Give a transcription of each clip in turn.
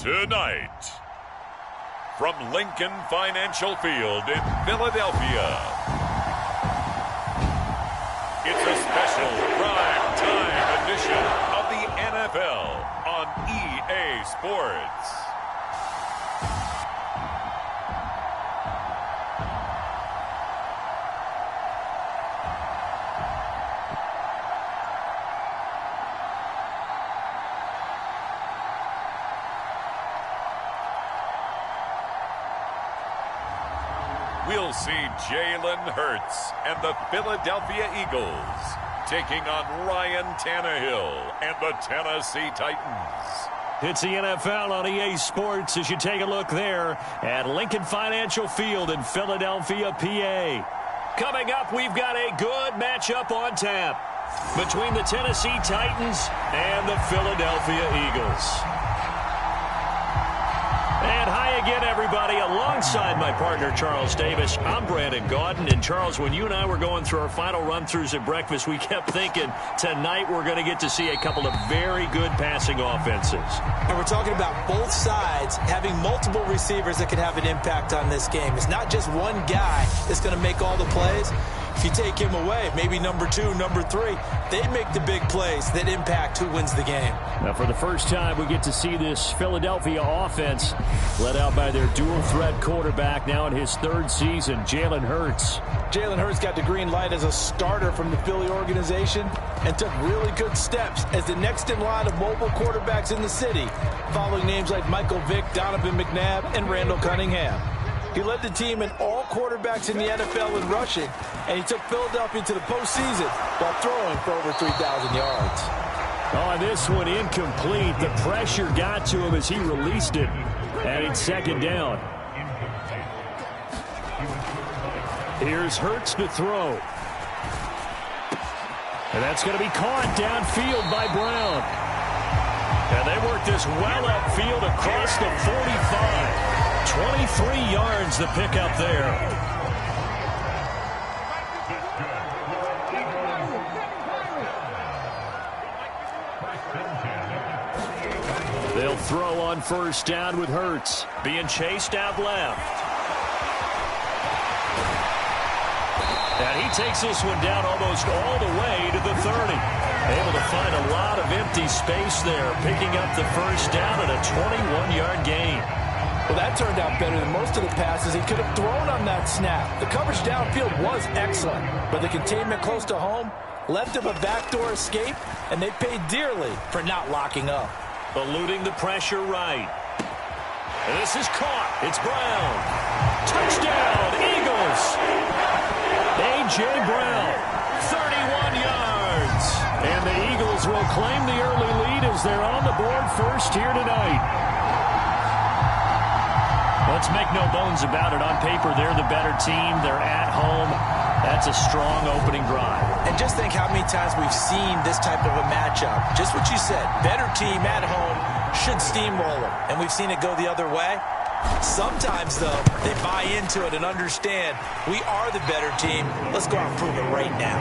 Tonight, from Lincoln Financial Field in Philadelphia, it's a special prime time edition of the NFL on EA Sports. We'll see Jalen Hurts and the Philadelphia Eagles taking on Ryan Tannehill and the Tennessee Titans. It's the NFL on EA Sports as you take a look there at Lincoln Financial Field in Philadelphia, PA. Coming up, we've got a good matchup on tap between the Tennessee Titans and the Philadelphia Eagles. And hi again, everybody. Alongside my partner, Charles Davis, I'm Brandon Gaudin. And, Charles, when you and I were going through our final run-throughs at breakfast, we kept thinking tonight we're going to get to see a couple of very good passing offenses. And we're talking about both sides having multiple receivers that can have an impact on this game. It's not just one guy that's going to make all the plays. If you take him away, maybe number 2, number 3, they make the big plays that impact who wins the game. Now, for the first time, we get to see this Philadelphia offense led out by their dual-threat quarterback now in his third season, Jalen Hurts. Jalen Hurts got the green light as a starter from the Philly organization and took really good steps as the next in line of mobile quarterbacks in the city, following names like Michael Vick, Donovan McNabb, and Randall Cunningham. He led the team in all quarterbacks in the NFL in rushing, and he took Philadelphia to the postseason while throwing for over 3,000 yards. Oh, this one incomplete. The pressure got to him as he released it, and it's second down. Here's Hurts to throw. And that's going to be caught downfield by Brown. And they work this well upfield across the 45. 23 yards the pickup there. They'll throw on first down with Hurts being chased out left. And he takes this one down almost all the way to the 30. Able to find a lot of empty space there, picking up the first down and a 21-yard gain. Well, that turned out better than most of the passes he could have thrown on that snap. The coverage downfield was excellent, but the containment close to home left him a backdoor escape, and they paid dearly for not locking up. Eluding the pressure right. And this is caught. It's Brown. Touchdown, Eagles. A.J. Brown, 31 yards. And the Eagles will claim the early lead as they're on the board first here tonight. Let's make no bones about it. On paper, they're the better team. They're at home. That's a strong opening drive. And just think how many times we've seen this type of a matchup. Just what you said. Better team at home should steamroll them. And we've seen it go the other way. Sometimes, though, they buy into it and understand we are the better team. Let's go out and prove it right now.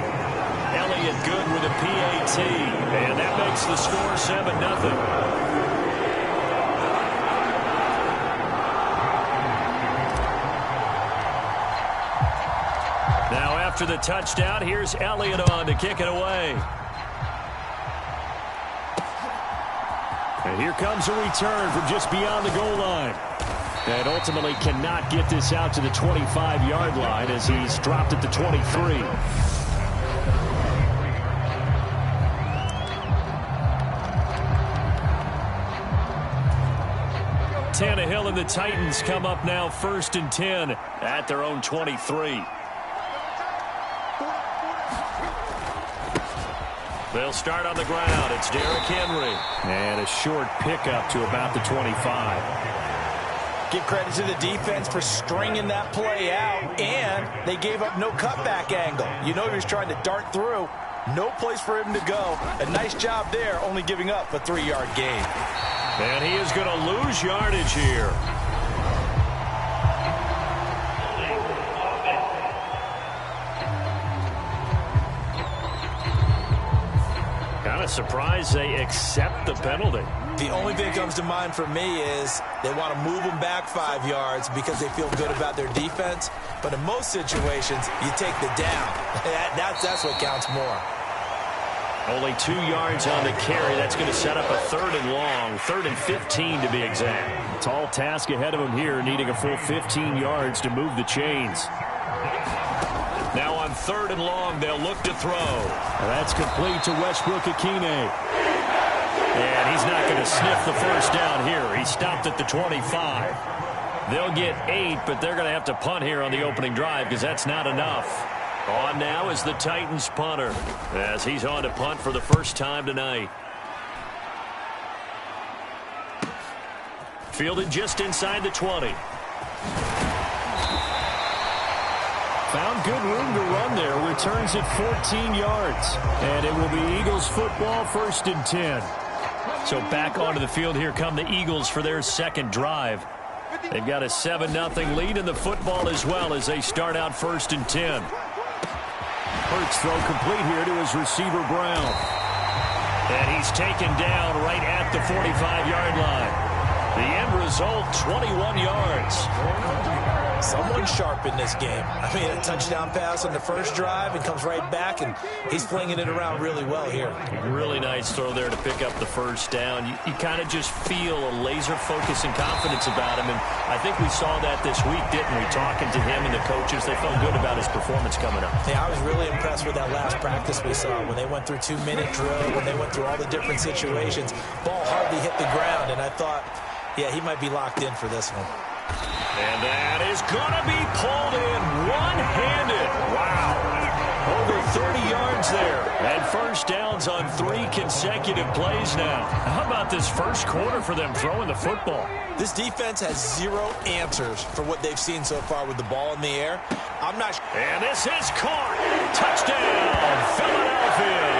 Elliott good with a PAT. And that makes the score 7-0. After the touchdown, here's Elliott on to kick it away. And here comes a return from just beyond the goal line. And ultimately cannot get this out to the 25-yard line as he's dropped at the 23. Tannehill and the Titans come up now 1st and 10 at their own 23. They'll start on the ground. It's Derrick Henry. And a short pickup to about the 25. Give credit to the defense for stringing that play out, and they gave up no cutback angle. You know he was trying to dart through. No place for him to go. A nice job there, only giving up a 3-yard gain. And he is going to lose yardage here. of surprised they accept the penalty. The only thing that comes to mind for me is they want to move them back 5 yards because they feel good about their defense. But in most situations, you take the down. That's what counts more. Only 2 yards on the carry. That's going to set up a 3rd and long, 3rd and 15 to be exact. Tall task ahead of him here, needing a full 15 yards to move the chains. Now on 3rd and long, they'll look to throw. That's complete to Westbrook-Ikhine. And he's not going to sniff the first down here. He stopped at the 25. They'll get 8, but they're going to have to punt here on the opening drive because that's not enough. On now is the Titans punter as he's on to punt for the first time tonight. Fielded just inside the 20. Found good room to run there. Returns it 14 yards. And it will be Eagles football, 1st and 10. So back onto the field here come the Eagles for their second drive. They've got a 7-0 lead in the football as well as they start out 1st and 10. Hurts throw complete here to his receiver Brown. And he's taken down right at the 45-yard line. The end result, 21 yards. Someone sharp in this game. I mean, a touchdown pass on the first drive and comes right back, and he's flinging it around really well here. Really nice throw there to pick up the first down. You kind of just feel a laser focus and confidence about him, and I think we saw that this week, didn't we? Talking to him and the coaches, they felt good about his performance coming up. Yeah, I was really impressed with that last practice we saw when they went through 2-minute drill, when they went through all the different situations. Ball hardly hit the ground, and I thought, yeah, he might be locked in for this one. And that is going to be pulled in one-handed. Wow. Over 30 yards there. And first downs on 3 consecutive plays now. How about this first quarter for them throwing the football? This defense has 0 answers for what they've seen so far with the ball in the air. I'm not sure. And this is caught. Touchdown, Philadelphia.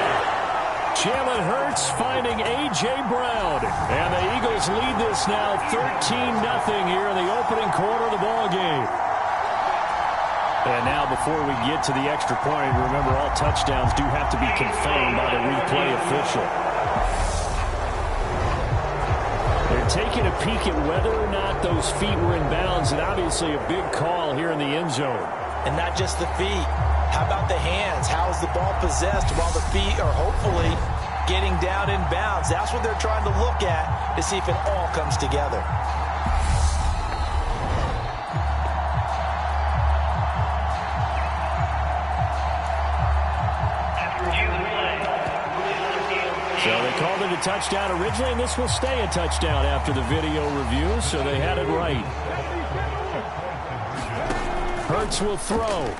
Jalen Hurts finding A.J. Brown. And the Eagles lead this now 13-0 here in the opening quarter of the ball game. And now before we get to the extra point, remember all touchdowns do have to be confirmed by the replay official. They're taking a peek at whether or not those feet were in bounds, and obviously a big call here in the end zone. And not just the feet. How about the hands? How is the ball possessed while the feet are hopefully getting down in bounds? That's what they're trying to look at to see if it all comes together. So they called it a touchdown originally, and this will stay a touchdown after the video review, so they had it right. Hurts will throw.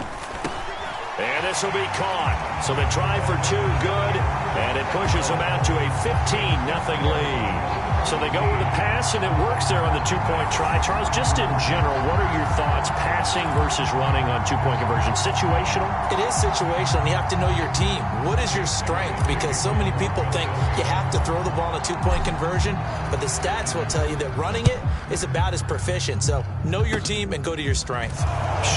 And this will be caught. So they try for 2, good. And it pushes them out to a 15-0 lead. So they go with the pass, and it works there on the 2-point try. Charles, just in general, what are your thoughts, passing versus running on 2-point conversion? Situational? It is situational, and you have to know your team. What is your strength? Because so many people think you have to throw the ball in a 2-point conversion, but the stats will tell you that running it is about as proficient. So know your team and go to your strength.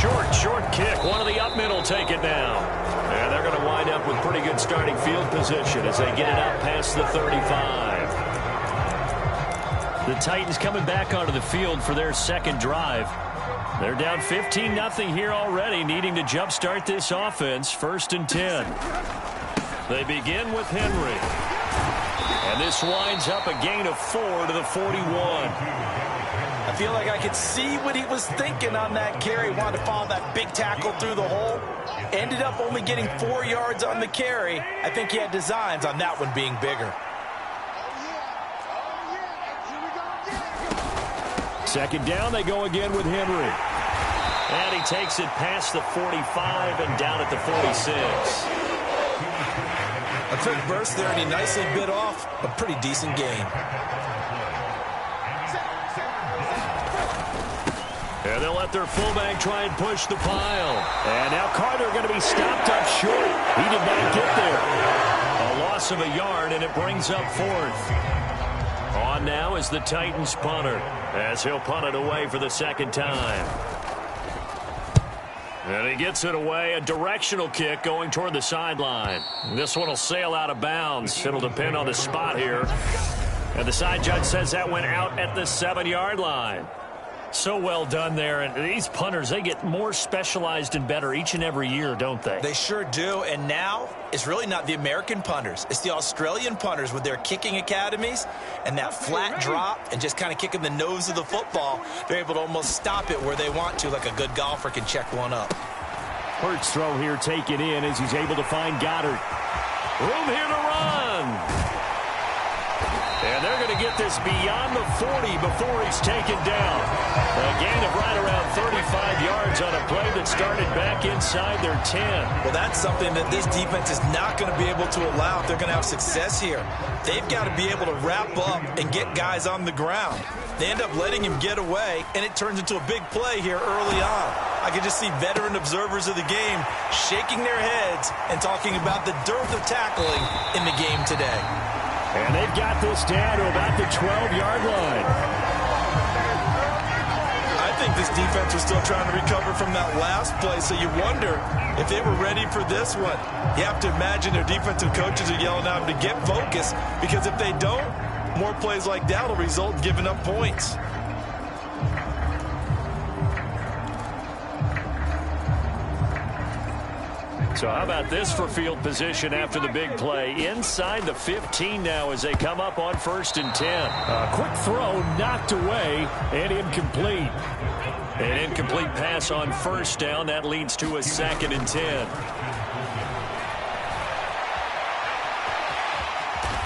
Short kick. One of the up middle take it down. And they're going to wind up with pretty good starting field position as they get it out past the 35. The Titans coming back onto the field for their second drive. They're down 15-0 here already, needing to jumpstart this offense. 1st and 10. They begin with Henry. And this winds up a gain of 4 to the 41. I feel like I could see what he was thinking on that carry. Wanted to follow that big tackle through the hole. Ended up only getting 4 yards on the carry. I think he had designs on that one being bigger. Second down, they go again with Henry. And he takes it past the 45 and down at the 46. A quick burst there, and he nicely bit off a pretty decent gain. And they'll let their fullback try and push the pile. And now Carter going to be stopped up short. He did not get there. A loss of a yard, and it brings up 4th. On now is the Titans punter as he'll punt it away for the second time. And he gets it away, a directional kick going toward the sideline. This one will sail out of bounds. It'll depend on the spot here. And the side judge says that went out at the 7-yard line. So well done there. And these punters, they get more specialized and better each and every year, don't they? They sure do. And now it's really not the American punters. It's the Australian punters with their kicking academies and that flat drop and just kind of kicking the nose of the football. They're able to almost stop it where they want to, like a good golfer can check one up. Hurts throw here taken in as he's able to find Goddard. Room here to run. And they're going to get this beyond the 40 before he's taken down. A gain of right around 35 yards on a play that started back inside their 10. Well, that's something that this defense is not going to be able to allow if they're going to have success here. They've got to be able to wrap up and get guys on the ground. They end up letting him get away, and it turns into a big play here early on. I can just see veteran observers of the game shaking their heads and talking about the dearth of tackling in the game today. And they've got this down to about the 12-yard line. I think this defense was still trying to recover from that last play, so you wonder if they were ready for this one. You have to imagine their defensive coaches are yelling at them to get focused, because if they don't, more plays like that will result in giving up points. So how about this for field position after the big play? Inside the 15 now as they come up on 1st and 10. A quick throw knocked away and incomplete. An incomplete pass on 1st down. That leads to a 2nd and 10.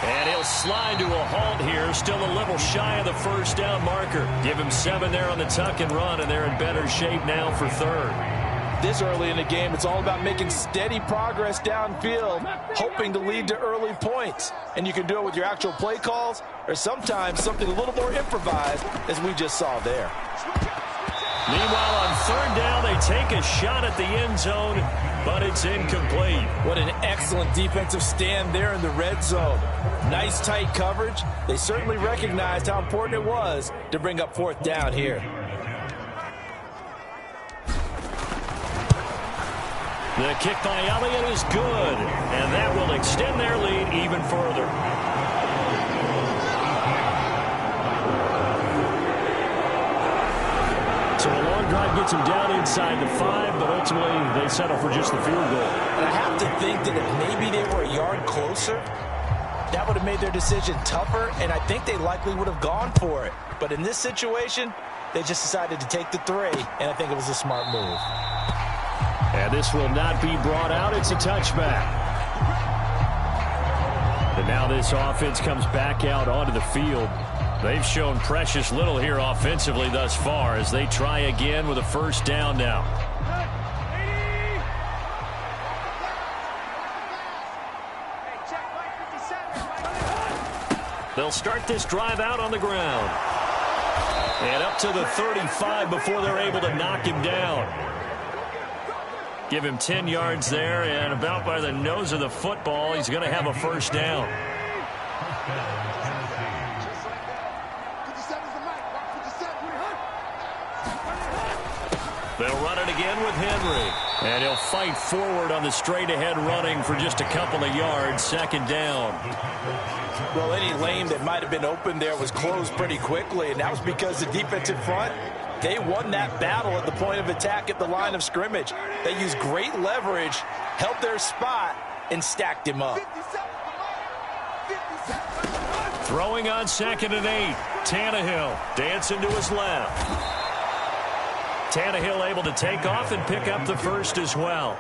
And he'll slide to a halt here. Still a little shy of the 1st down marker. Give him 7 there on the tuck and run, and they're in better shape now for 3rd. This early in the game, it's all about making steady progress downfield, hoping to lead to early points. And you can do it with your actual play calls or sometimes something a little more improvised, as we just saw there. Meanwhile, on 3rd down, they take a shot at the end zone, but it's incomplete. What an excellent defensive stand there in the red zone. Nice tight coverage. They certainly recognized how important it was to bring up 4th down here. The kick by Elliott is good, and that will extend their lead even further. So a long drive gets them down inside the 5, but ultimately they settle for just the field goal. And I have to think that if maybe they were a yard closer, that would have made their decision tougher, and I think they likely would have gone for it. But in this situation, they just decided to take the 3, and I think it was a smart move. And this will not be brought out. It's a touchback. And now this offense comes back out onto the field. They've shown precious little here offensively thus far as they try again with a 1st down now. They'll start this drive out on the ground. And up to the 35 before they're able to knock him down. Give him 10 yards there, and about by the nose of the football, he's going to have a 1st down. They'll run it again with Henry. And he'll fight forward on the straight-ahead running for just a couple of yards. 2nd down. Well, any lane that might have been open there was closed pretty quickly, and that was because the defensive front, they won that battle at the point of attack at the line of scrimmage. They used great leverage, held their spot, and stacked him up. Throwing on 2nd and 8. Tannehill dancing to his left. Tannehill able to take off and pick up the 1st as well.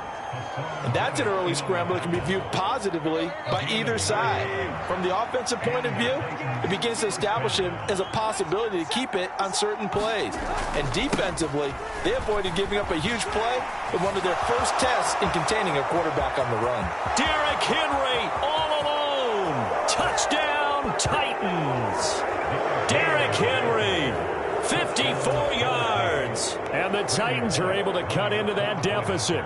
And that's an early scramble that can be viewed positively by either side. From the offensive point of view, it begins to establish him as a possibility to keep it on certain plays. And defensively, they avoided giving up a huge play with one of their first tests in containing a quarterback on the run. Derrick Henry all alone. Touchdown, Titans. Derrick Henry, 54 yards. And the Titans are able to cut into that deficit.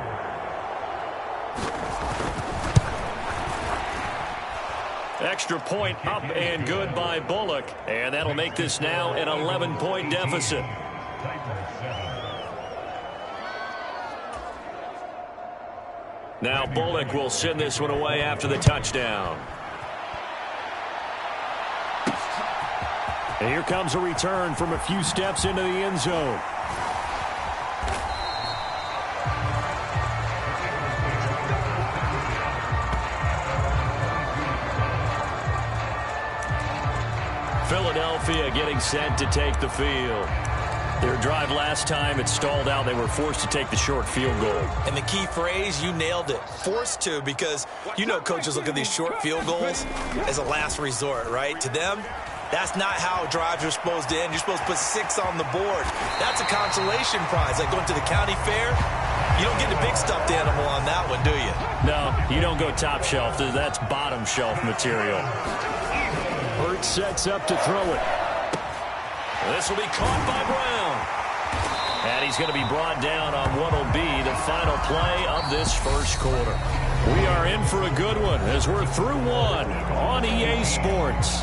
Extra point up and good by Bullock. And that'll make this now an 11-point deficit. Now Bullock will send this one away after the touchdown. And here comes a return from a few steps into the end zone. Philadelphia getting set to take the field. Their drive last time, it stalled out. They were forced to take the short field goal. And the key phrase, you nailed it, forced to, because you know coaches look at these short field goals as a last resort, right? To them, that's not how drives are supposed to end. You're supposed to put 6 on the board. That's a consolation prize, like going to the county fair. You don't get a big stuffed animal on that one, do you? No, you don't go top shelf. That's bottom shelf material. Hurts sets up to throw it. This will be caught by Brown. And he's going to be brought down on what will be the final play of this first quarter. We are in for a good one as we're through one on EA Sports.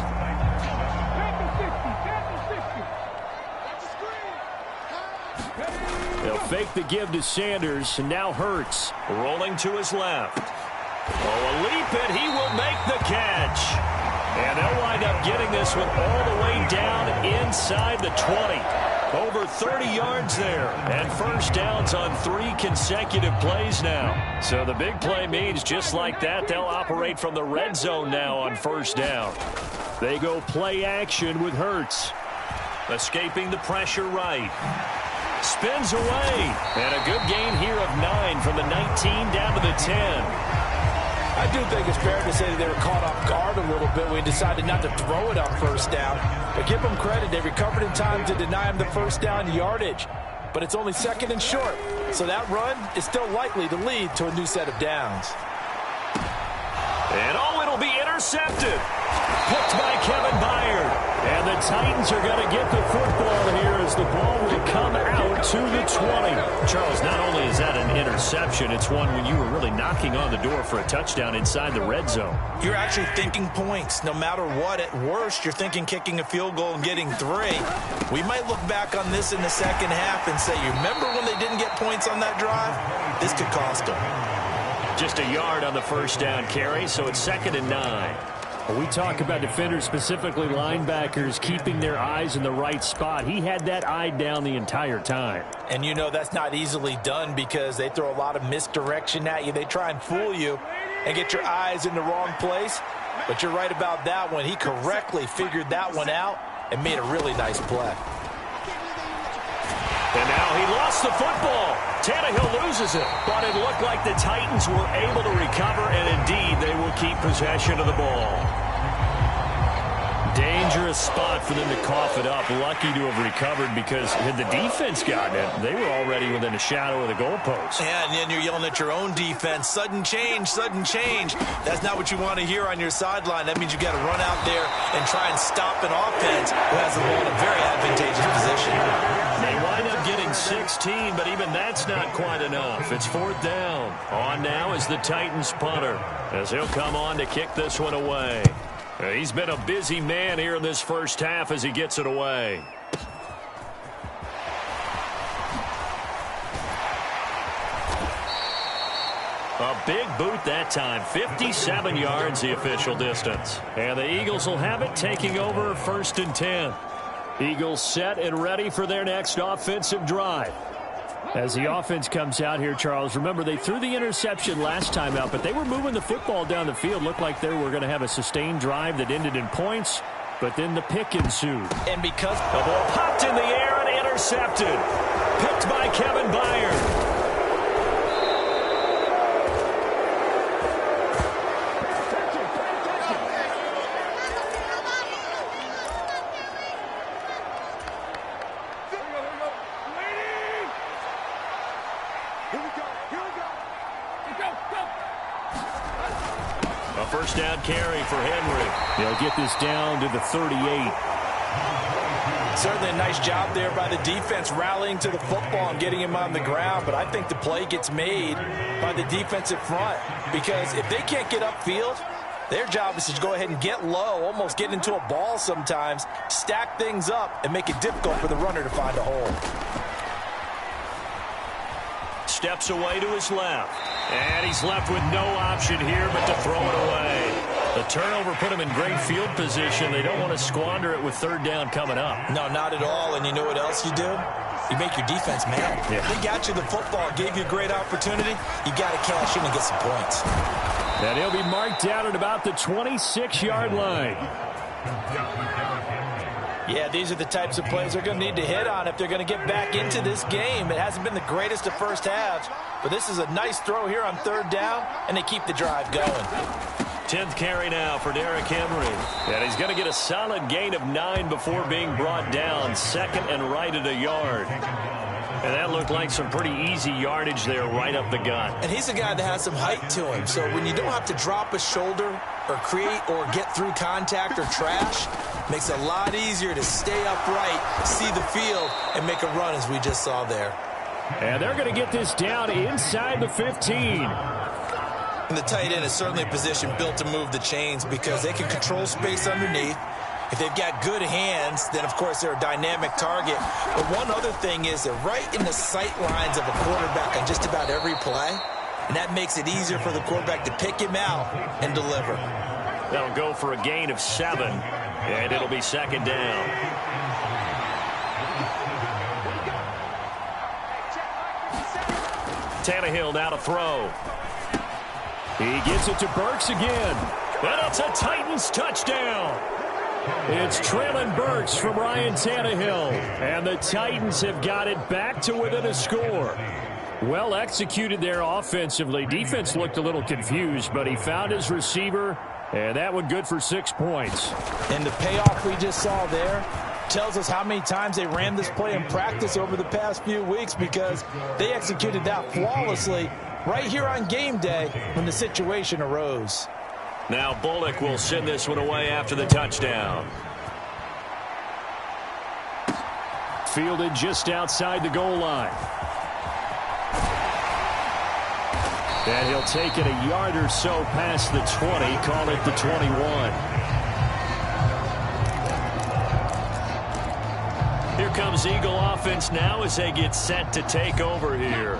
They'll fake the give to Sanders, and now Hurts. Rolling to his left. Oh, a leap, and he will make the catch. And they'll wind up getting this one all the way down inside the 20. Over 30 yards there. And first downs on 3 consecutive plays now. So the big play means just like that, they'll operate from the red zone now on first down. They go play action with Hurts. Escaping the pressure right. Spins away. And a good gain here of 9 from the 19 down to the 10. I do think it's fair to say that they were caught off guard a little bit when we decided not to throw it on first down. But give them credit. They recovered in time to deny him the first down yardage. But it's only second and short. So that run is still likely to lead to a new set of downs. And it'll be intercepted. Picked by Kevin Byard. And the Titans are going to get the football here as the ball will come out to the 20. Charles, not only is that an interception, it's one when you were really knocking on the door for a touchdown inside the red zone. You're actually thinking points. No matter what, at worst, you're thinking kicking a field goal and getting 3. We might look back on this in the second half and say, you remember when they didn't get points on that drive? This could cost them. Just a yard on the first down carry, so it's 2nd and 9. We talk about defenders, specifically linebackers, keeping their eyes in the right spot. He had that eye down the entire time. And you know that's not easily done because they throw a lot of misdirection at you. They try and fool you and get your eyes in the wrong place. But you're right about that one. He correctly figured that one out and made a really nice play. And now he lost the football. Tannehill loses it. But it looked like the Titans were able to recover, and indeed they will keep possession of the ball. Dangerous spot for them to cough it up. Lucky to have recovered because had the defense gotten it, they were already within a shadow of the goalpost. Yeah, and then you're yelling at your own defense. Sudden change, sudden change. That's not what you want to hear on your sideline. That means you've got to run out there and try and stop an offense who has the ball in a very advantageous position. They wind up getting 16, but even that's not quite enough. It's 4th down. On now is the Titans punter as he'll come on to kick this one away. He's been a busy man here in this first half as he gets it away. A big boot that time. 57 yards the official distance. And the Eagles will have it, taking over 1st and 10. Eagles set and ready for their next offensive drive. As the offense comes out here, Charles, remember they threw the interception last time out, but they were moving the football down the field. Looked like they were going to have a sustained drive that ended in points, but then the pick ensued. And because the ball popped in the air and intercepted. Picked by Kevin Byard. A first down carry for Henry. They'll get this down to the 38. Certainly a nice job there by the defense rallying to the football and getting him on the ground. But I think the play gets made by the defensive front because if they can't get upfield, their job is to go ahead and get low, almost get into a ball sometimes, stack things up, and make it difficult for the runner to find a hole. steps away to his left. And he's left with no option here but to throw it away. The turnover put him in great field position. They don't want to squander it with third down coming up. No, not at all. And you know what else you do? You make your defense mad. Yeah. They got you the football, gave you a great opportunity. You got to cash in and get some points. And he'll be marked down at about the 26-yard line. Yeah, these are the types of plays they're going to need to hit on if they're going to get back into this game. It hasn't been the greatest of first halves, but this is a nice throw here on third down, and they keep the drive going. 10th carry now for Derrick Henry. And he's going to get a solid gain of 9 before being brought down. Second and right at a yard. And that looked like some pretty easy yardage there right up the gut. And he's a guy that has some height to him. So when you don't have to drop a shoulder or create or get through contact or trash, makes it a lot easier to stay upright, see the field, and make a run as we just saw there. And they're going to get this down inside the 15. And the tight end is certainly a position built to move the chains because they can control space underneath. If they've got good hands, then, of course, they're a dynamic target. But one other thing is they're right in the sight lines of a quarterback on just about every play. And that makes it easier for the quarterback to pick him out and deliver. That'll go for a gain of 7, and it'll be second down. Tannehill now to throw. He gets it to Burks again. And it's a Titans touchdown. It's Traylon Burks from Ryan Tannehill. And the Titans have got it back to within a score. Well executed there offensively. Defense looked a little confused, but he found his receiver, and that one good for 6 points. And the payoff we just saw there tells us how many times they ran this play in practice over the past few weeks because they executed that flawlessly right here on game day when the situation arose. Now Bullock will send this one away after the touchdown. Fielded just outside the goal line. And he'll take it a yard or so past the 20, call it the 21. Here comes Eagle offense now as they get set to take over here.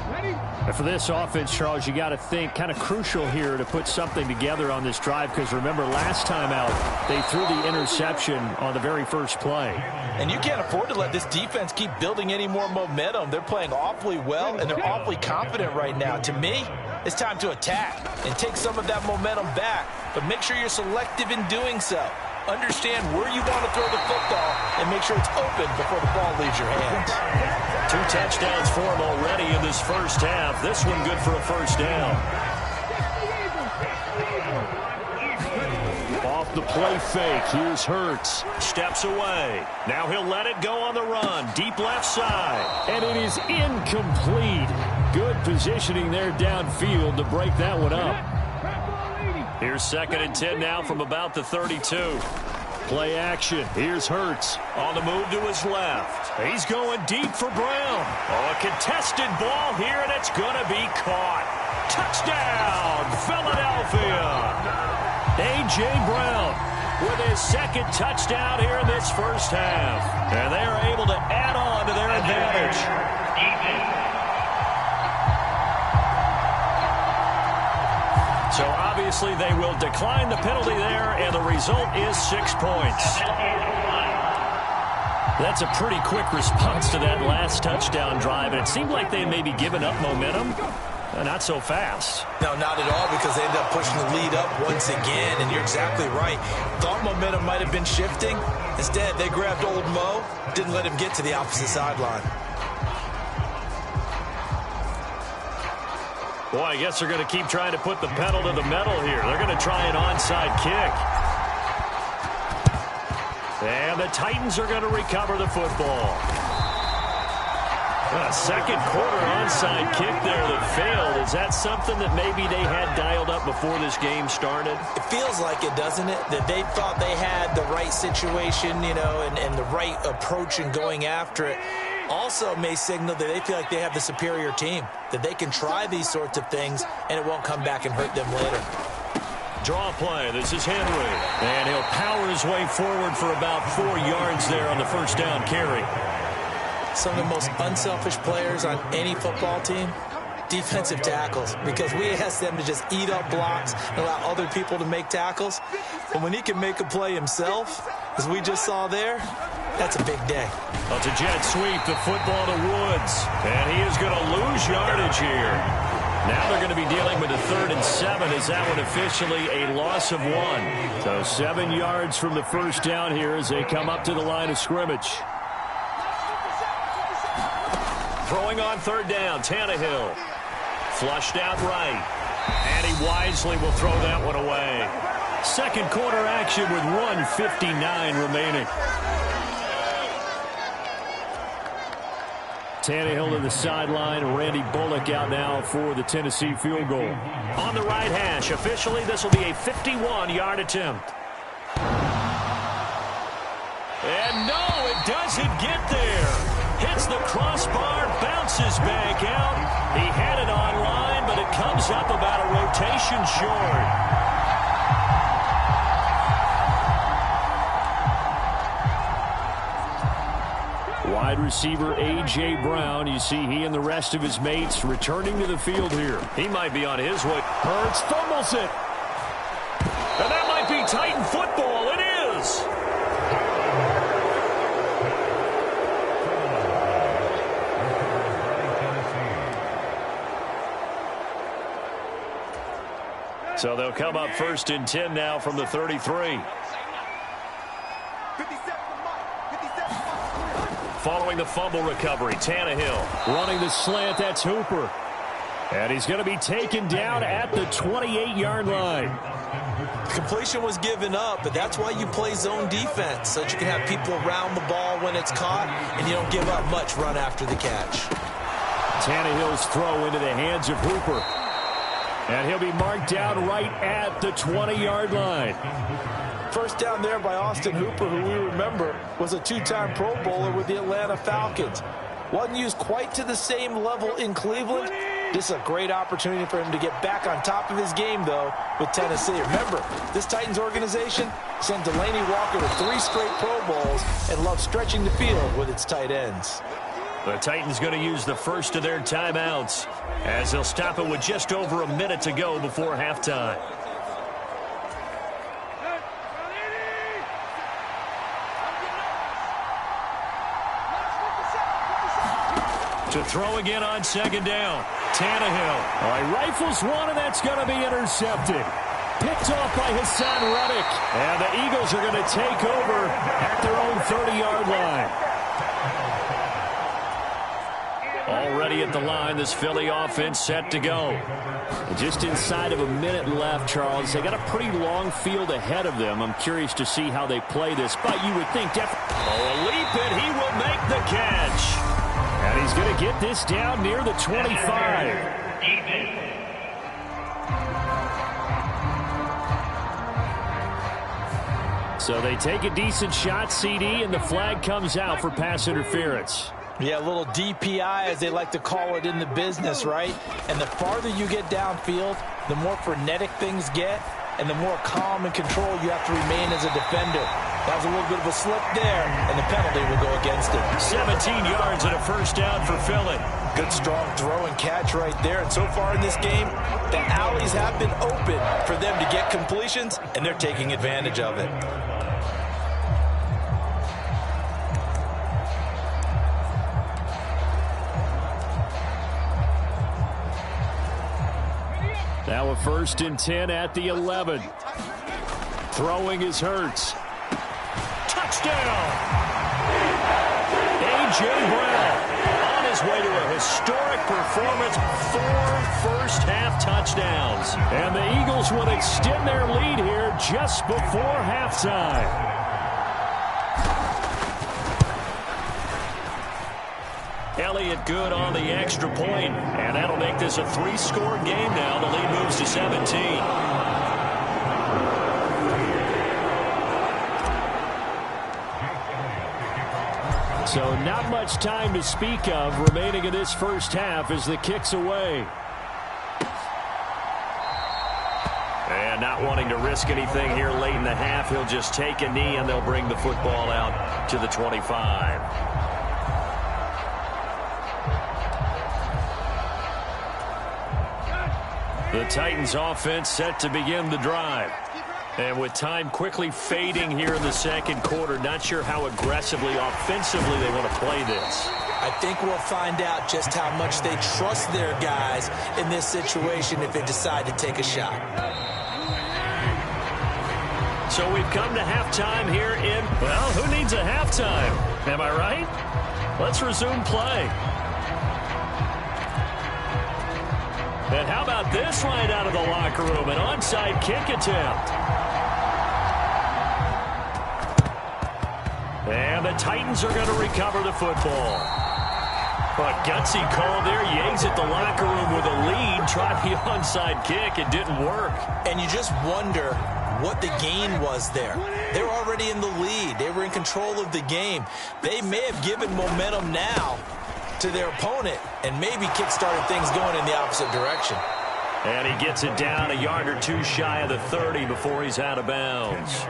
And for this offense, Charles, you got to think kind of crucial here to put something together on this drive because remember last time out they threw the interception on the very first play. And you can't afford to let this defense keep building any more momentum. They're playing awfully well and they're awfully confident right now. To me, it's time to attack and take some of that momentum back, but make sure you're selective in doing so. Understand where you want to throw the football and make sure it's open before the ball leaves your hands. 2 touchdowns for him already in this first half. This one good for a first down. Off the play fake, here's Hurts. Steps away. Now he'll let it go on the run. Deep left side. And it is incomplete. Good positioning there downfield to break that one up. Here's 2nd and 10 now from about the 32. Play action. Here's Hurts. On the move to his left. He's going deep for Brown. Oh, a contested ball here, and it's going to be caught. Touchdown, Philadelphia. A.J. Brown with his 2nd touchdown here in this first half. And they are able to add on to their advantage. So obviously they will decline the penalty there, and the result is 6 points. That's a pretty quick response to that last touchdown drive, and it seemed like they may be giving up momentum. Not so fast. No, not at all, because they ended up pushing the lead up once again, and you're exactly right. Thought momentum might have been shifting. Instead, they grabbed old Mo, didn't let him get to the opposite sideline. Boy, I guess they're going to keep trying to put the pedal to the metal here. They're going to try an onside kick. And the Titans are going to recover the football. A second quarter onside kick there that failed. Is that something that maybe they had dialed up before this game started? It feels like it, doesn't it? That they thought they had the right situation, you know, and the right approach in going after it. Also may signal that they feel like they have the superior team, that they can try these sorts of things and it won't come back and hurt them later. Draw play. This is Henry. And he'll power his way forward for about 4 yards there on the first down carry. Some of the most unselfish players on any football team defensive tackles, because we asked them to just eat up blocks and allow other people to make tackles. But when he can make a play himself, as we just saw there, that's a big day. Well, it's a jet sweep, the football to Woods. And he is going to lose yardage here. Now they're going to be dealing with a 3rd and 7 as that one officially a loss of 1. So 7 yards from the first down here as they come up to the line of scrimmage. Throwing on 3rd down, Tannehill. Flushed out right. And he wisely will throw that one away. Second quarter action with 1:59 remaining. Tannehill to the sideline. Randy Bullock out now for the Tennessee field goal. On the right hash, officially this will be a 51-yard attempt. And no, it doesn't get there. Hits the crossbar, bounces back out. He had it online, but it comes up about a rotation short. Wide receiver A.J. Brown, you see he and the rest of his mates returning to the field here. He might be on his way. Hurts fumbles it. And that might be Titan football. It is. So they'll come up 1st and 10 now from the 33. Following the fumble recovery, Tannehill running the slant. That's Hooper. And he's going to be taken down at the 28-yard line. Completion was given up, but that's why you play zone defense, so that you can have people around the ball when it's caught, and you don't give up much run after the catch. Tannehill's throw into the hands of Hooper. And he'll be marked down right at the 20-yard line. First down there by Austin Hooper, who we remember was a 2-time Pro Bowler with the Atlanta Falcons. Wasn't used quite to the same level in Cleveland. This is a great opportunity for him to get back on top of his game, though, with Tennessee. Remember, this Titans organization sent Delaney Walker to 3 straight Pro Bowls and loves stretching the field with its tight ends. The Titans going to use the first of their timeouts as they'll stop it with just over a minute to go before halftime. To throw again on 2nd down. Tannehill. All right, rifles one, and that's going to be intercepted. Picked off by Hassan Reddick. And the Eagles are going to take over at their own 30-yard line. Already at the line, this Philly offense set to go. Just inside of a minute left, Charles. They got a pretty long field ahead of them. I'm curious to see how they play this, but you would think definitely. Oh, a leap, and he will make the catch. And he's going to get this down near the 25. So they take a decent shot, CD, and the flag comes out for pass interference. Yeah, a little DPI, as they like to call it in the business, right? And the farther you get downfield, the more frenetic things get, and the more calm and control you have to remain as a defender. That was a little bit of a slip there, and the penalty will go against it. 17 yards and a first down for Philly. Good, strong throw and catch right there. And so far in this game, the alleys have been open for them to get completions, and they're taking advantage of it. Now a 1st and 10 at the 11. Throwing is Hurts. Touchdown! A.J. Brown on his way to a historic performance. 4 first-half touchdowns. And the Eagles will extend their lead here just before halftime. Elliott good on the extra point, and that'll make this a 3-score game now. The lead moves to 17. So not much time to speak of remaining in this first half as the kick's away. And not wanting to risk anything here late in the half, he'll just take a knee and they'll bring the football out to the 25. The Titans offense set to begin the drive. And with time quickly fading here in the second quarter, not sure how aggressively, offensively they want to play this. I think we'll find out just how much they trust their guys in this situation if they decide to take a shot. So we've come to halftime here in, well, who needs a halftime? Am I right? Let's resume play. And how about this right out of the locker room? An onside kick attempt. And the Titans are going to recover the football. But gutsy call there. Yates at the locker room with a lead. Tried the onside kick. It didn't work. And you just wonder what the gain was there. They're already in the lead. They were in control of the game. They may have given momentum now to their opponent and maybe kick-started things going in the opposite direction. And he gets it down a yard or two shy of the 30 before he's out of bounds.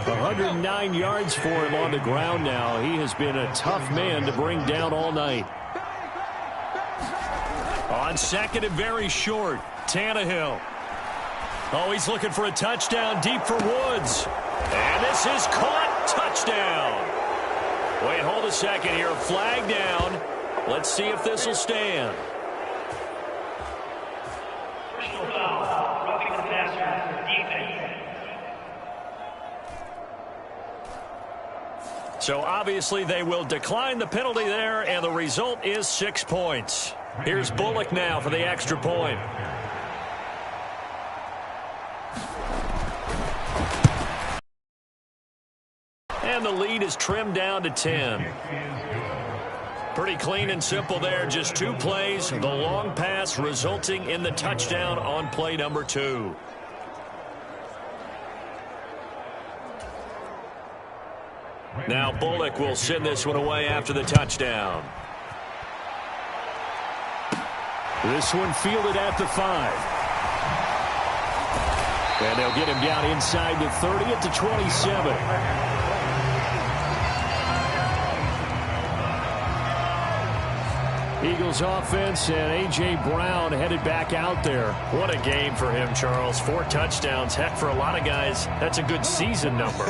109 yards for him on the ground now. He has been a tough man to bring down all night. On second and very short, Tannehill. Oh, he's looking for a touchdown deep for Woods. And this is caught. Touchdown. Wait, hold a second here. Flag down. Let's see if this will stand. So obviously they will decline the penalty there, and the result is 6 points. Here's Bullock now for the extra point. And the lead is trimmed down to 10. Pretty clean and simple there. Just 2 plays. The long pass resulting in the touchdown on play number 2. Now Bullock will send this one away after the touchdown. This one fielded at the 5. And they'll get him down inside the 30 at the 27. Eagles offense and A.J. Brown headed back out there. What a game for him, Charles. 4 touchdowns. Heck, for a lot of guys, that's a good season number.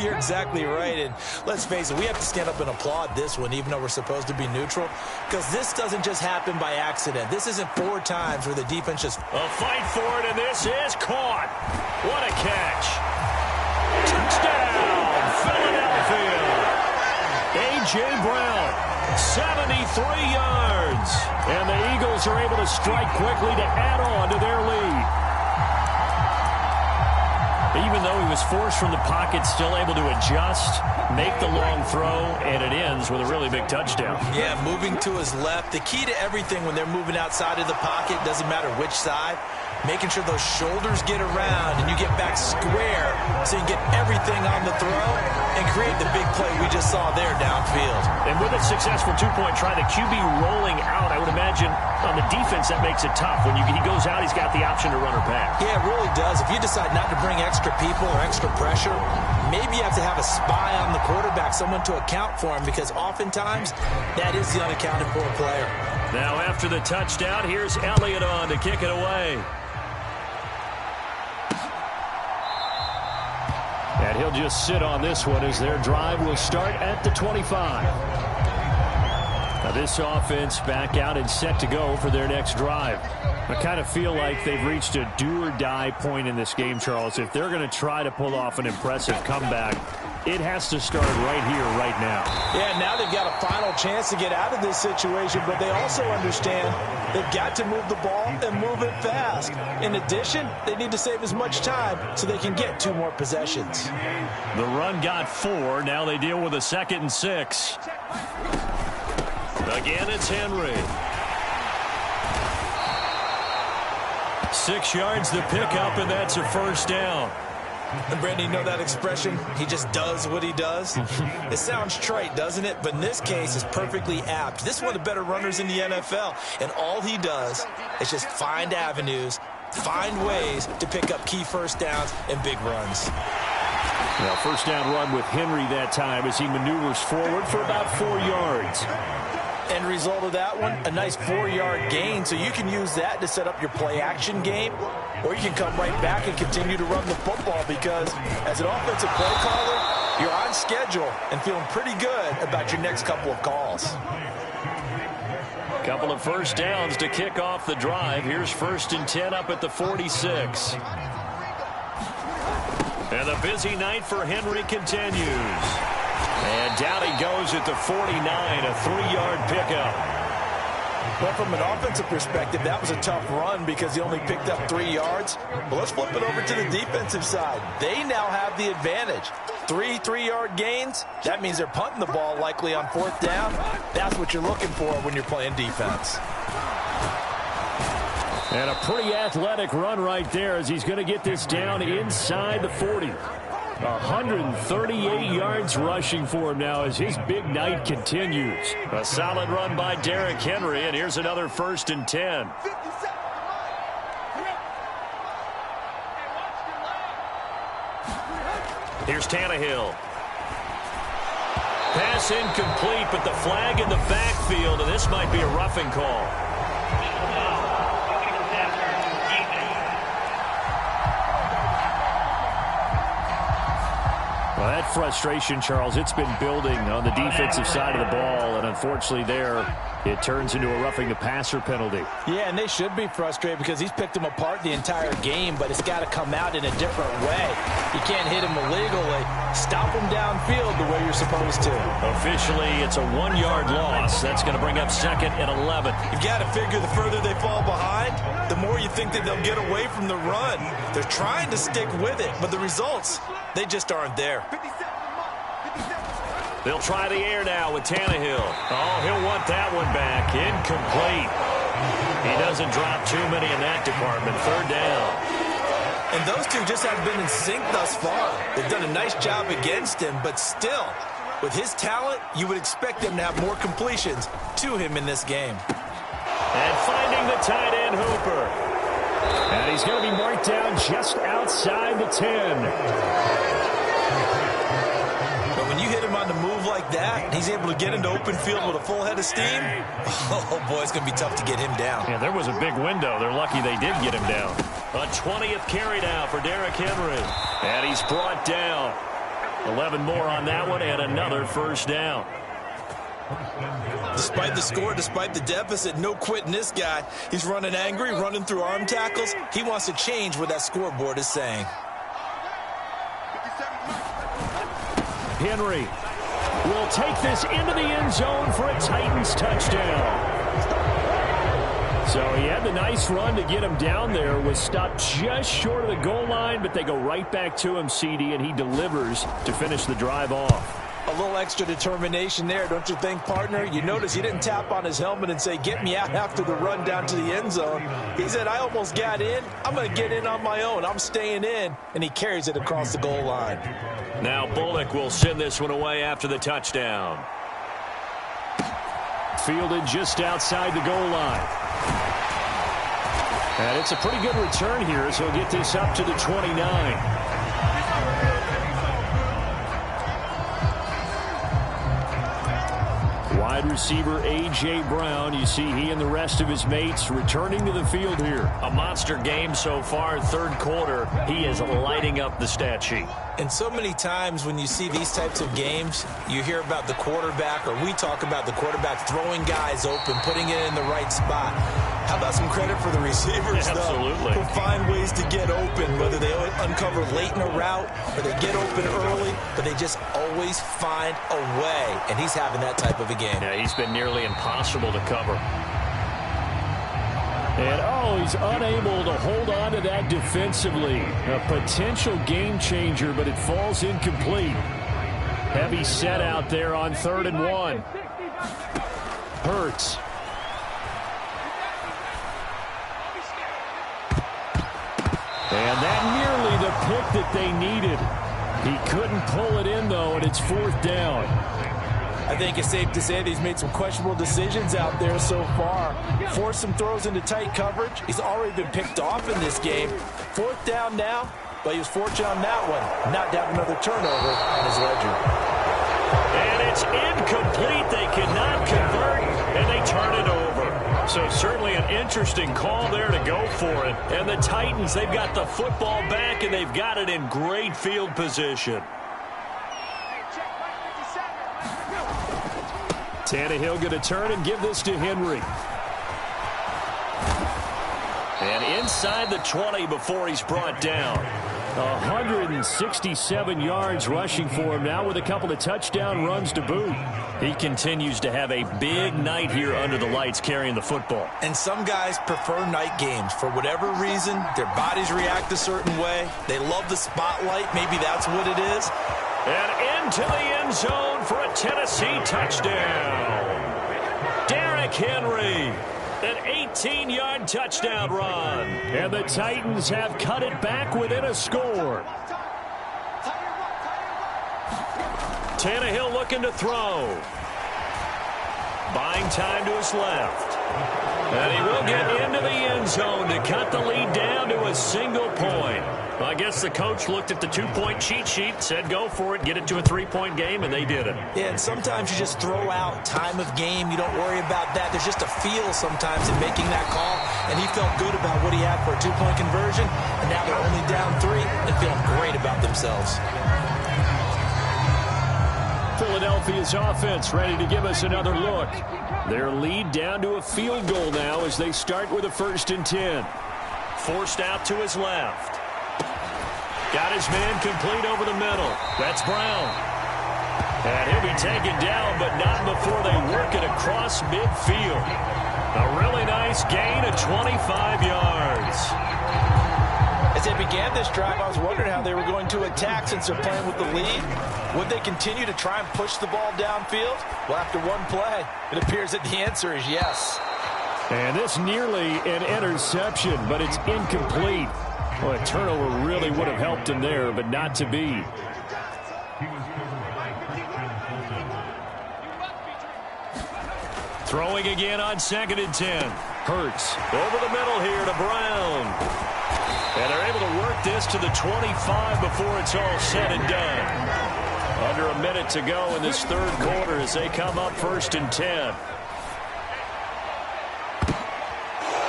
You're exactly right. And let's face it, we have to stand up and applaud this one, even though we're supposed to be neutral, because this doesn't just happen by accident. This isn't 4 times where the defense just... A fight for it, and this is caught. What a catch. Touchdown, Philadelphia. A.J. Brown. 73 yards. And the Eagles are able to strike quickly to add on to their lead. Even though he was forced from the pocket, still able to adjust, make the long throw, and it ends with a really big touchdown. Yeah, moving to his left. The key to everything when they're moving outside of the pocket, doesn't matter which side, making sure those shoulders get around and you get back square so you get everything on the throw and create the big play we just saw there downfield. And with a successful 2-point try, the QB rolling out, I would imagine on the defense that makes it tough. When he goes out, he's got the option to run or pass. Yeah, it really does. If you decide not to bring extra people or extra pressure, maybe you have to have a spy on the quarterback, someone to account for him, because oftentimes that is the unaccounted for player. Now after the touchdown, here's Elliott on to kick it away. And he'll just sit on this one as their drive will start at the 25. Now this offense back out and set to go for their next drive. I kind of feel like they've reached a do-or-die point in this game, Charles. If they're going to try to pull off an impressive comeback, it has to start right here, right now. Yeah, now they've got a final chance to get out of this situation, but they also understand they've got to move the ball and move it fast. In addition, they need to save as much time so they can get 2 more possessions. The run got 4. Now they deal with a 2nd and 6. Again, it's Henry. 6 yards the pickup, and that's a first down. And Brandon, you know that expression? He just does what he does. It sounds trite, doesn't it? But in this case, it's perfectly apt. This is one of the better runners in the NFL. And all he does is just find avenues, find ways to pick up key first downs and big runs. Well, first down run with Henry that time as he maneuvers forward for about 4 yards. End result of that one, a nice 4-yard gain, so you can use that to set up your play-action game, or you can come right back and continue to run the football because as an offensive play caller, you're on schedule and feeling pretty good about your next couple of calls. Couple of first downs to kick off the drive. Here's 1st and 10 up at the 46. And the busy night for Henry continues. And down he goes at the 49, a 3-yard pickup. Well, from an offensive perspective, that was a tough run because he only picked up 3 yards. But let's flip it over to the defensive side. They now have the advantage. 3 3-yard gains, that means they're punting the ball likely on 4th down. That's what you're looking for when you're playing defense. And a pretty athletic run right there as he's going to get this down inside the 40. 138 yards rushing for him now as his big night continues. A solid run by Derrick Henry, and here's another 1st and 10. Here's Tannehill. Pass incomplete, but the flag in the backfield, and this might be a roughing call. Well, that frustration, Charles, it's been building on the defensive side of the ball, and unfortunately there, it turns into a roughing the passer penalty. Yeah, and they should be frustrated because he's picked them apart the entire game, but it's got to come out in a different way. You can't hit him illegally. Stop him downfield the way you're supposed to. Officially, it's a 1-yard loss. That's going to bring up 2nd and 11. You've got to figure the further they fall behind, the more you think that they'll get away from the run. They're trying to stick with it, but the results, they just aren't there. They'll try the air now with Tannehill. Oh, he'll want that one back. Incomplete. He doesn't drop too many in that department. 3rd down. And those two just haven't been in sync thus far. They've done a nice job against him, but still, with his talent, you would expect them to have more completions to him in this game. And finding the tight end, Hooper. And he's going to be marked down just outside the 10. When you hit him on the move like that, he's able to get into open field with a full head of steam. Oh, boy, it's going to be tough to get him down. Yeah, there was a big window. They're lucky they did get him down. A 20th carry now for Derrick Henry. And he's brought down. 11 more on that one and another 1st down. Despite the score, despite the deficit, no quitting this guy. He's running angry, running through arm tackles. He wants to change what that scoreboard is saying. Henry will take this into the end zone for a Titans touchdown. So he had the nice run to get him down there, was stopped just short of the goal line, but they go right back to him, CD, and he delivers to finish the drive off. A little extra determination there, don't you think, partner? You notice he didn't tap on his helmet and say, get me out after the run down to the end zone. He said, I almost got in. I'm going to get in on my own. I'm staying in. And he carries it across the goal line. Now Bullock will send this one away after the touchdown. Fielded just outside the goal line. And it's a pretty good return here, so he'll get this up to the 29. Wide receiver A.J. Brown, you see he and the rest of his mates returning to the field here. A monster game so far, 3rd quarter. He is lighting up the stat sheet. And so many times when you see these types of games, you hear about the quarterback, or we talk about the quarterback throwing guys open, putting it in the right spot. How about some credit for the receivers, Absolutely. Who find ways to get open, whether they uncover late in a route or they get open early, but they just always find a way. And he's having that type of a game. Yeah, he's been nearly impossible to cover. And, he's unable to hold on to that defensively. A potential game changer, but it falls incomplete. Heavy set out there on 3rd and 1. Hurts. And that nearly the pick that they needed. He couldn't pull it in, though, and it's 4th down. I think it's safe to say that he's made some questionable decisions out there so far. Forced some throws into tight coverage. He's already been picked off in this game. 4th down now, but he was fortunate on that one. Not to have another turnover on his ledger. And it's incomplete. They cannot convert, and turn it over. So certainly an interesting call there to go for it. And the Titans, they've got the football back, and they've got it in great field position. Tannehill going to turn and give this to Henry. And inside the 20 before he's brought down. 167 yards rushing for him now with a couple of touchdown runs to boot. He continues to have a big night here under the lights carrying the football. And some guys prefer night games. For whatever reason, their bodies react a certain way. They love the spotlight. Maybe that's what it is. And into the end zone for a Tennessee touchdown. Derrick Henry. An 18-yard touchdown run. And the Titans have cut it back within a score. Tannehill looking to throw. Buying time to his left. And he will get into the end zone to cut the lead down to a single point. Well, I guess the coach looked at the two-point cheat sheet, said go for it, get it to a three-point game, and they did it. Yeah, and sometimes you just throw out time of game. You don't worry about that. There's just a feel sometimes in making that call, and he felt good about what he had for a two-point conversion, and now they're only down 3 and feeling great about themselves. Philadelphia's offense ready to give us another look. Their lead down to a field goal now as they start with a 1st and 10. Forced out to his left. Got his man complete over the middle. That's Brown. And he'll be taken down, but not before they work it across midfield. A really nice gain of 25 yards. As they began this drive, I was wondering how they were going to attack since they're playing with the lead. Would they continue to try and push the ball downfield? Well, after one play, it appears that the answer is yes. And this nearly an interception, but it's incomplete. Well, a turnover really would have helped him there, but not to be. Throwing again on 2nd and 10. Hurts over the middle here to Brown. And they're able to work this to the 25 before it's all said and done. Under a minute to go in this 3rd quarter as they come up 1st and 10.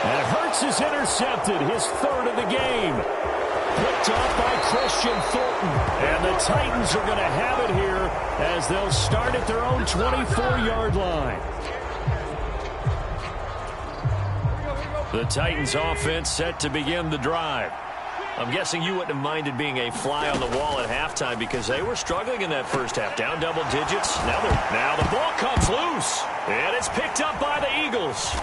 And Hurts is intercepted, his 3rd of the game. Picked off by Christian Fulton. And the Titans are going to have it here as they'll start at their own 24-yard line. The Titans offense set to begin the drive. I'm guessing you wouldn't have minded being a fly on the wall at halftime because they were struggling in that first half. Down double digits. Now the ball comes loose. And it's picked up by the Eagles.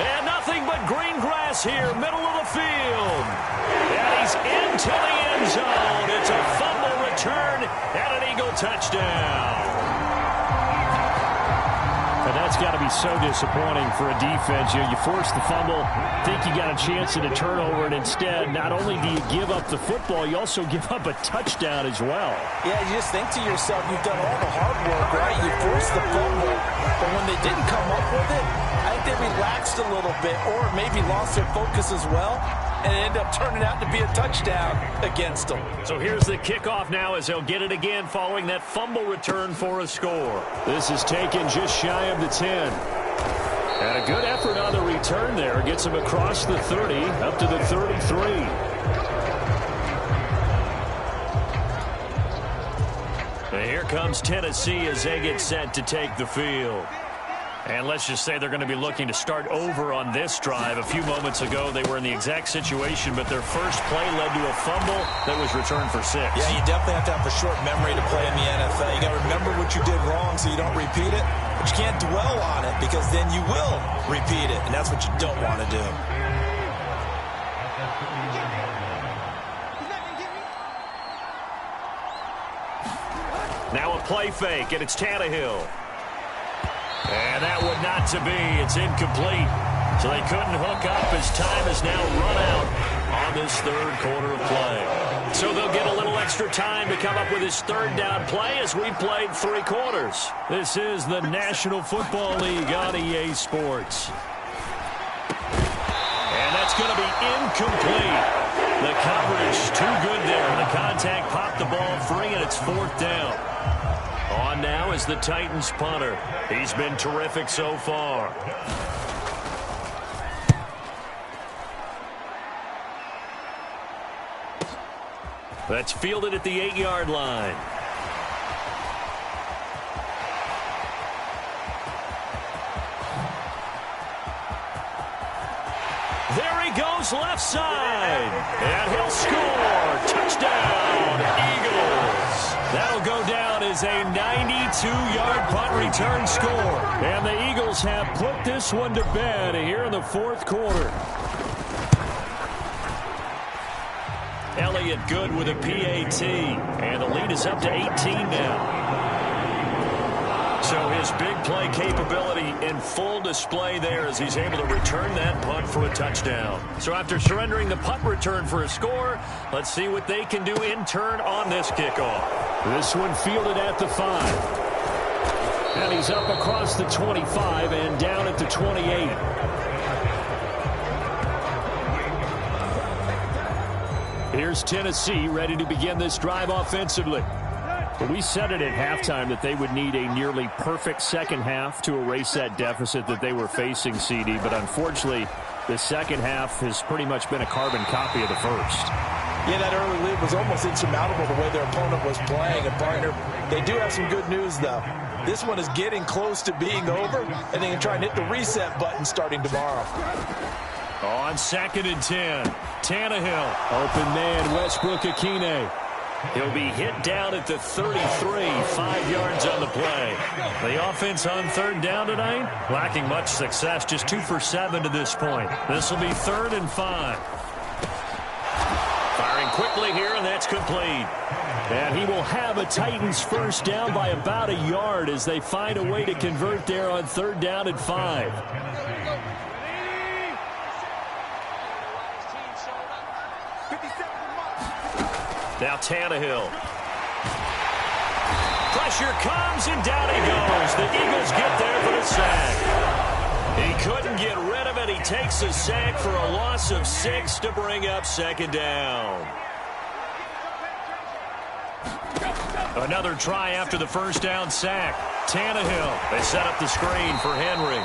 And nothing but green grass here, middle of the field. And he's into the end zone. It's a fumble return and an Eagle touchdown. And that's got to be so disappointing for a defense. You force the fumble, think you got a chance at a turnover, and instead, not only do you give up the football, you also give up a touchdown as well. Yeah, you just think to yourself, you've done all the hard work, right? You forced the fumble, but when they didn't come up with it, I think they relaxed a little bit or maybe lost their focus as well, and it ended up turning out to be a touchdown against them. So here's the kickoff now as they'll get it again following that fumble return for a score. This is taken just shy of the 10. And a good effort on the return there. Gets him across the 30, up to the 33. And here comes Tennessee as they get set to take the field. And let's just say they're going to be looking to start over on this drive. A few moments ago, they were in the exact situation, but their first play led to a fumble that was returned for 6. Yeah, you definitely have to have a short memory to play in the NFL. You got to remember what you did wrong so you don't repeat it, but you can't dwell on it because then you will repeat it, and that's what you don't want to do. Now a play fake, and it's Tannehill. And that would not to be. It's incomplete. So they couldn't hook up as time has now run out on this 3rd quarter of play. So they'll get a little extra time to come up with his 3rd down play as we've played 3 quarters. This is the National Football League on EA Sports. And that's going to be incomplete. The coverage too good there. The contact popped the ball free, and it's 4th down. On now is the Titans punter. He's been terrific so far. That's fielded at the 8-yard line. There he goes left side. And he'll score. Touchdown, Eagles. That'll go down as a 92-yard punt return score. And the Eagles have put this one to bed here in the fourth quarter. Elliott good with a PAT. And the lead is up to 18 now. So his big play capability in full display there as he's able to return that punt for a touchdown. So after surrendering the punt return for a score, let's see what they can do in turn on this kickoff. This one fielded at the 5. And he's up across the 25 and down at the 28. Here's Tennessee ready to begin this drive offensively. We said it at halftime that they would need a nearly perfect second half to erase that deficit that they were facing, CD. But unfortunately, the second half has pretty much been a carbon copy of the first. Yeah, that early lead was almost insurmountable the way their opponent was playing. And, partner, they do have some good news, though. This one is getting close to being over, and they can try and hit the reset button starting tomorrow. On 2nd and 10, Tannehill. Open man, Westbrook-Ikhine. He'll be hit down at the 33, 5 yards on the play. The offense on third down tonight, lacking much success, just 2 for 7 to this point. This will be 3rd and 5. Firing quickly here, and that's complete. And he will have a Titans first down by about a yard as they find a way to convert there on 3rd down and 5. Now Tannehill. Pressure comes, and down he goes. The Eagles get there for the sack. He couldn't get rid of it. He takes a sack for a loss of 6 to bring up 2nd down. Another try after the first down sack. Tannehill. They set up the screen for Henry.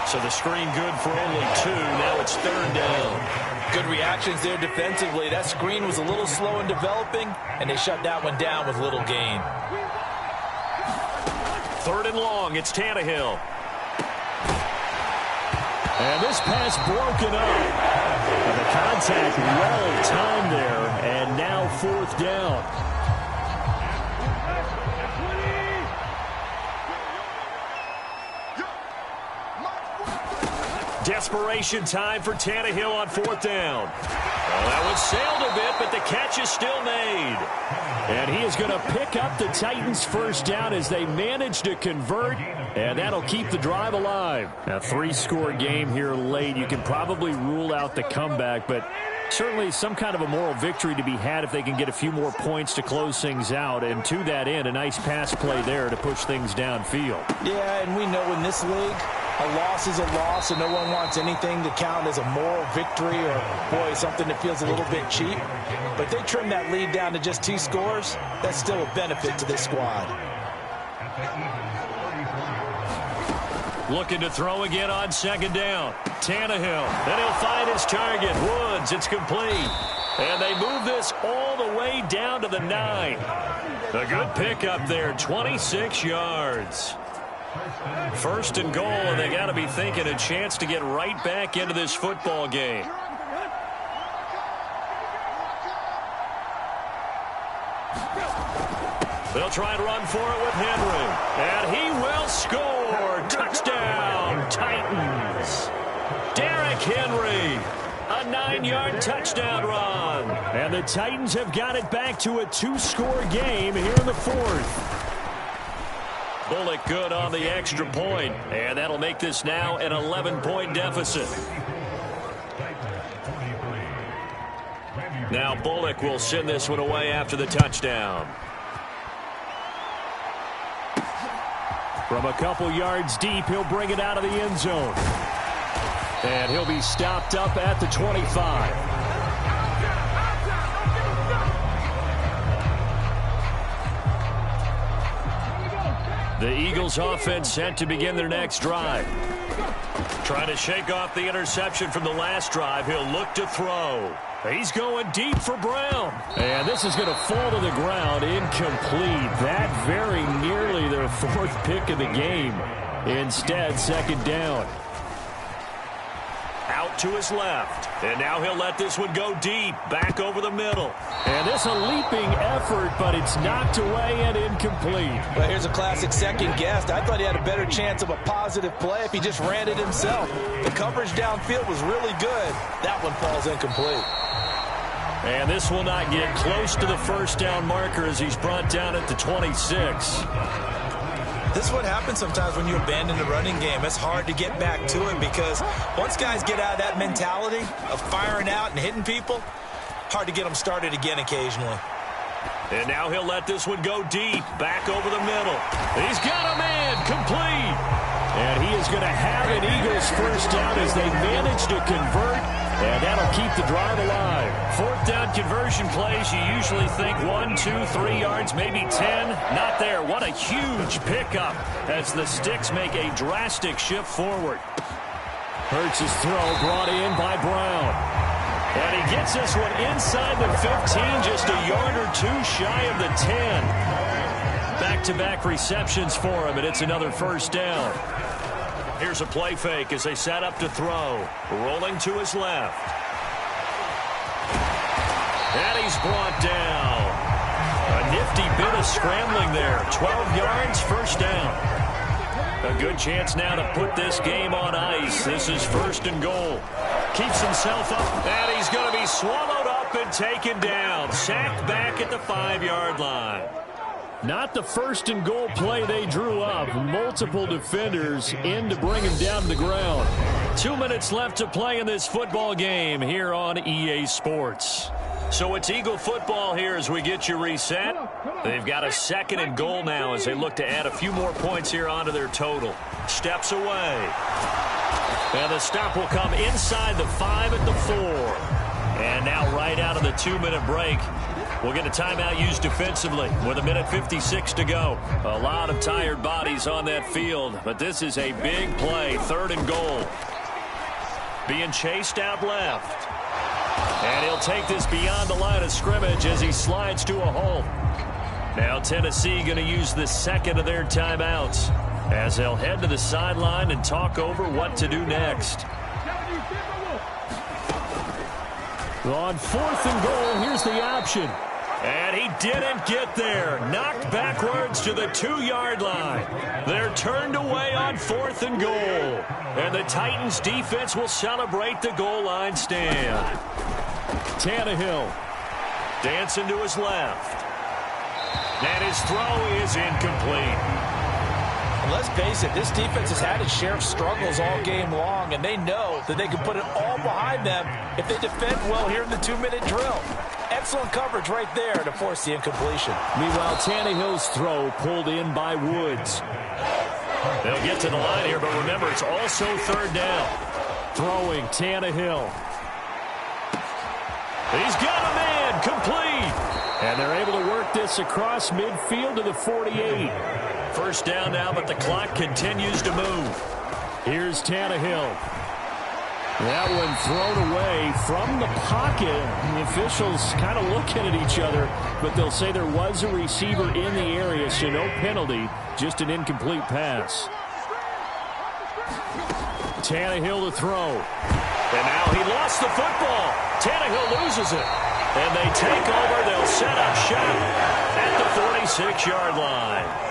So the screen good for only 2. Now it's 3rd down. Good reactions there defensively. That screen was a little slow in developing, and they shut that one down with little gain. 3rd and long. It's Tannehill. And this pass broken up. And the contact well timed there, and now 4th down. Desperation time for Tannehill on 4th down. Well, that one sailed a bit, but the catch is still made. And he is going to pick up the Titans first down as they manage to convert, and that'll keep the drive alive. A 3-score game here late. You can probably rule out the comeback, but certainly some kind of a moral victory to be had if they can get a few more points to close things out. And to that end, a nice pass play there to push things downfield. Yeah, and we know in this league, a loss is a loss, and no one wants anything to count as a moral victory or, boy, something that feels a little bit cheap. But they trim that lead down to just 2 scores. That's still a benefit to this squad. Looking to throw again on 2nd down. Tannehill. Then he'll find his target. Woods. It's complete. And they move this all the way down to the 9. A good pickup there. 26 yards. 1st and goal, and they got to be thinking a chance to get right back into this football game. They'll try and run for it with Henry. And he will score. Touchdown, Titans. Derrick Henry. A 9-yard touchdown run. And the Titans have got it back to a 2-score game here in the 4th. Bullock good on the extra point, and that'll make this now an 11-point deficit. Now Bullock will send this one away after the touchdown. From a couple yards deep, he'll bring it out of the end zone. And he'll be stopped up at the 25. The Eagles offense set to begin their next drive. Trying to shake off the interception from the last drive. He'll look to throw. He's going deep for Brown. And this is going to fall to the ground. Incomplete. That very nearly their fourth pick of the game. Instead, second down. Out to his left. And now he'll let this one go deep. Back over the middle. And this a leaping effort, but it's knocked away and incomplete. Well, here's a classic second guess. I thought he had a better chance of a positive play if he just ran it himself. The coverage downfield was really good. That one falls incomplete. And this will not get close to the first down marker as he's brought down at the 26. This is what happens sometimes when you abandon the running game. It's hard to get back to it because once guys get out of that mentality of firing out and hitting people, hard to get them started again occasionally. And now he'll let this one go deep, back over the middle. He's got a man, complete. And he is going to have an Eagles first down as they manage to convert, and that'll keep the drive alive. Fourth down conversion plays, you usually think 1, 2, 3 yards, maybe 10. Not there. What a huge pickup as the Sticks make a drastic shift forward. Hurts' throw brought in by Brown. And he gets this one inside the 15, just a yard or two shy of the 10. Back-to-back receptions for him, and it's another first down. Here's a play fake as they set up to throw. Rolling to his left. And he's brought down. A nifty bit of scrambling there. 12 yards, first down. A good chance now to put this game on ice. This is first and goal. Keeps himself up, and he's going to be swallowed up and taken down. Sacked back at the 5-yard line. Not the first and goal play they drew up. Multiple defenders in to bring him down to the ground. 2 minutes left to play in this football game here on EA Sports. So it's Eagle football here as we get you reset. They've got a second and goal now as they look to add a few more points here onto their total. Steps away. And the stop will come inside the 5 at the 4. And now right out of the 2-minute break, we'll get a timeout used defensively with 1:56 to go. A lot of tired bodies on that field, but this is a big play. Third and goal. Being chased out left. And he'll take this beyond the line of scrimmage as he slides to a hole. Now Tennessee going to use the second of their timeouts as they'll head to the sideline and talk over what to do next. On fourth and goal, here's the option. And he didn't get there. Knocked backwards to the 2-yard line. They're turned away on fourth and goal. And the Titans defense will celebrate the goal line stand. Tannehill. Dancing to his left. And his throw is incomplete. Let's face it, this defense has had its share of struggles all game long, and they know that they can put it all behind them if they defend well here in the 2-minute drill. Excellent coverage right there to force the incompletion. Meanwhile, Tannehill's throw pulled in by Woods. They'll get to the line here, but remember, it's also third down. Throwing Tannehill. He's got a man, complete. And they're able to work this across midfield to the 48. First down now, but the clock continues to move. Here's Tannehill. That one thrown away from the pocket. The officials kind of looking at each other, but they'll say there was a receiver in the area, so no penalty, just an incomplete pass. Tannehill to throw. And now he lost the football. Tannehill loses it. And they take over. They'll set up shop at the 46-yard line.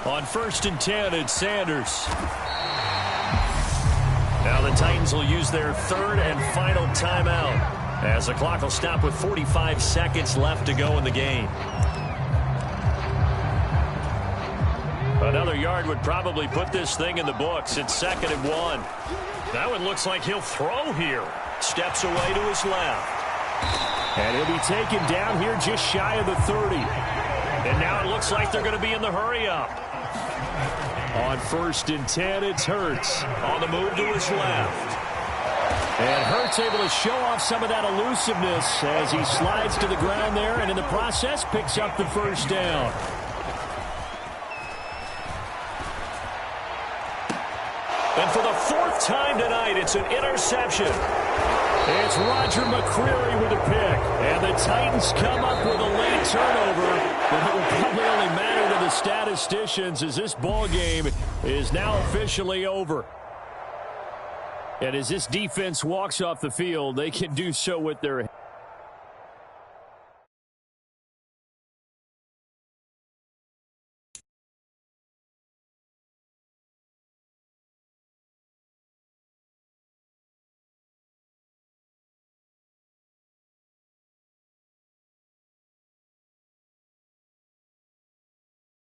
On first and 10, it's Sanders. Now the Titans will use their third and final timeout as the clock will stop with 45 seconds left to go in the game. Another yard would probably put this thing in the books. It's 2nd and 1. That one looks like he'll throw here. Steps away to his left. And he'll be taken down here just shy of the 30. And now it looks like they're going to be in the hurry-up. On first and 10, it's Hurts. On the move to his left. And Hurts able to show off some of that elusiveness as he slides to the ground there, and in the process picks up the first down. And for the fourth time tonight, it's an interception. It's Roger McCreary with a pick. And the Titans come up with a late turnover. But it will probably only matter to the statisticians as this ball game is now officially over. And as this defense walks off the field, they can do so with their